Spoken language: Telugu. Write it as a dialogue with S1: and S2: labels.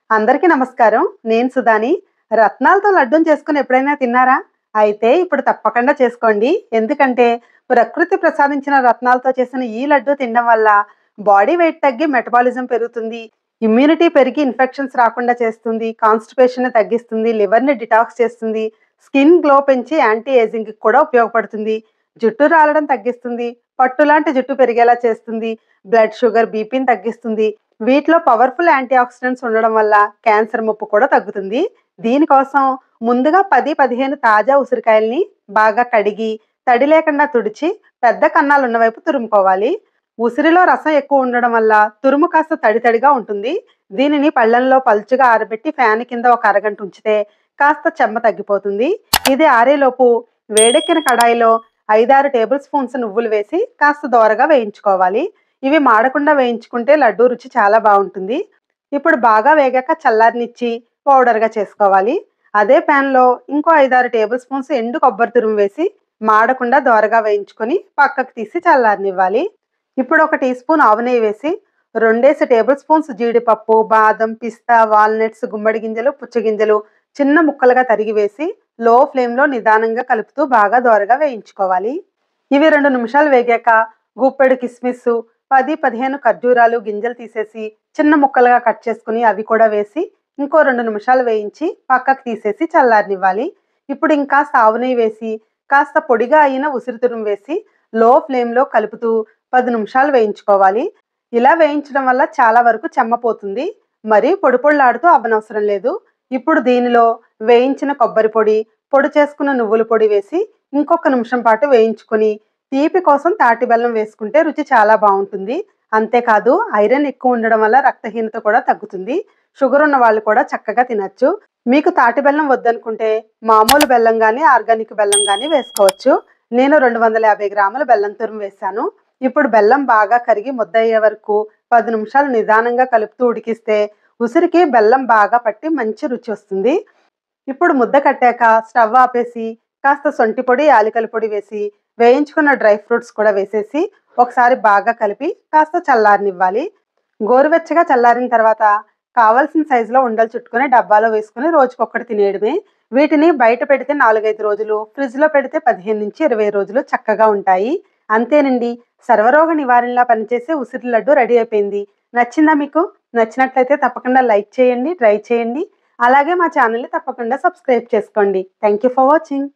S1: అందరికీ నమస్కారం. నేను సుధాని. రత్నాలతో లడ్డూని చేసుకొని ఎప్పుడైనా తిన్నారా? అయితే ఇప్పుడు తప్పకుండా చేసుకోండి. ఎందుకంటే ప్రకృతి ప్రసాదించిన రత్నాలతో చేసిన ఈ లడ్డూ తినడం వల్ల బాడీ వెయిట్ తగ్గి మెటబాలిజం పెరుగుతుంది. ఇమ్యూనిటీ పెరిగి ఇన్ఫెక్షన్స్ రాకుండా చేస్తుంది. కాన్‌స్టిపేషన్‌ని తగ్గిస్తుంది. లివర్‌ని డిటాక్స్ చేస్తుంది. స్కిన్ గ్లో పెంచి యాంటీ ఏజింగ్‌కి కూడా ఉపయోగపడుతుంది. జుట్టు రాలడం తగ్గిస్తుంది. పట్టులాంటి జుట్టు పెరిగేలా చేస్తుంది. బ్లడ్ షుగర్, బీపీని తగ్గిస్తుంది. వీటిలో పవర్‌ఫుల్ యాంటీ ఆక్సిడెంట్స్ ఉండడం వల్ల క్యాన్సర్ ముప్పు కూడా తగ్గుతుంది. దీనికోసం ముందుగా 10, 15 తాజా ఉసిరికాయల్ని బాగా కడిగి, తడి లేకుండా తుడిచి, పెద్ద కన్నాలున్న వైపు తురుముకోవాలి. ఉసిరిలో రసం ఎక్కువ ఉండడం వల్ల తురుము కాస్త తడి తడిగా ఉంటుంది. దీనిని పళ్ళెంలో పల్చగా ఆరబెట్టి ఫ్యాన్ కింద ఒక అరగంట ఉంచితే కాస్త చెమ్మ తగ్గిపోతుంది. ఇది ఆరేలోపు వేడెక్కిన కడాయిలో 5, 6 టేబుల్ స్పూన్స్ నువ్వులు వేసి కాస్త దోరగా వేయించుకోవాలి. ఇవి మాడకుండా వేయించుకుంటే లడ్డూ రుచి చాలా బాగుంటుంది. ఇప్పుడు బాగా వేగాక చల్లారనిచ్చి పౌడర్‌గా చేసుకోవాలి. అదే ప్యాన్‌లో ఇంకో 5, 6 టేబుల్ స్పూన్స్ ఎండు కొబ్బరి తురుము వేసి మాడకుండా దోరగా వేయించుకొని పక్కకు తీసి చల్లారనివ్వాలి. ఇప్పుడు ఒక టీ స్పూన్ ఆవు నెయ్యి వేసి 2 టేబుల్ స్పూన్స్ జీడిపప్పు, బాదం, పిస్తా, వాల్నట్స్, గుమ్మడి గింజలు, పుచ్చగింజలు చిన్న ముక్కలుగా తరిగి వేసి లో ఫ్లేమ్‌లో నిదానంగా కలుపుతూ బాగా దోరగా వేయించుకోవాలి. ఇవి 2 నిమిషాలు వేగాక గుప్పెడు కిస్మిస్, 10, 15 ఖర్జూరాలు గింజలు తీసేసి చిన్న ముక్కలుగా కట్ చేసుకుని అవి కూడా వేసి ఇంకో 2 నిమిషాలు వేయించి పక్కకు తీసేసి చల్లారనివ్వాలి. ఇప్పుడు ఇంకాస్త ఆవు నెయ్యి వేసి కాస్త పొడిగా అయిన ఉసిరి తురుము వేసి లో ఫ్లేమ్‌లో కలుపుతూ 10 నిమిషాలు వేయించుకోవాలి. ఇలా వేయించడం వల్ల చాలా వరకు చెమ్మపోతుంది. మరీ పొడి పొడిలాడుతూ అవ్వనవసరం లేదు. ఇప్పుడు దీనిలో వేయించిన కొబ్బరి పొడి, పొడి చేసుకున్న నువ్వుల పొడి వేసి ఇంకొక నిమిషం పాటు వేయించుకొని తీపి కోసం తాటి బెల్లం వేసుకుంటే రుచి చాలా బాగుంటుంది. అంతేకాదు ఐరన్ ఎక్కువ ఉండడం వల్ల రక్తహీనత కూడా తగ్గుతుంది. షుగర్ ఉన్న వాళ్ళు కూడా చక్కగా తినచ్చు. మీకు తాటి బెల్లం వద్దనుకుంటే మామూలు బెల్లం గానీ, ఆర్గానిక్ బెల్లం గానీ వేసుకోవచ్చు. నేను 250 గ్రాముల బెల్లం తురుము వేశాను. ఇప్పుడు బెల్లం బాగా కరిగి ముద్దయ్యే వరకు 10 నిమిషాలు నిదానంగా కలుపుతూ ఉడికిస్తే ఉసిరికి బెల్లం బాగా పట్టి మంచి రుచి వస్తుంది. ఇప్పుడు ముద్ద కట్టాక స్టవ్ ఆపేసి కాస్త సొంటి పొడి, యాలకుల పొడి వేసి వేయించుకున్న డ్రై ఫ్రూట్స్ కూడా వేసేసి ఒకసారి బాగా కలిపి కాస్త చల్లారనివ్వాలి. గోరువెచ్చగా చల్లారిన తర్వాత కావాల్సిన సైజులో ఉండలు చుట్టుకొని డబ్బాలో వేసుకుని రోజుకొకటి తినేయడమే. వీటిని బయట పెడితే 4, 5 రోజులు, ఫ్రిడ్జ్‌లో పెడితే 15-20 రోజులు చక్కగా ఉంటాయి. అంతేనండి. సర్వరోగ నివారణలా పనిచేసే ఉసిరి లడ్డు రెడీ అయిపోయింది. నచ్చిందా మీకు? నచ్చినట్లయితే తప్పకుండా లైక్ చేయండి, ట్రై చేయండి. అలాగే మా ఛానల్‌ని తప్పకుండా సబ్స్క్రైబ్ చేసుకోండి. Thank you for watching.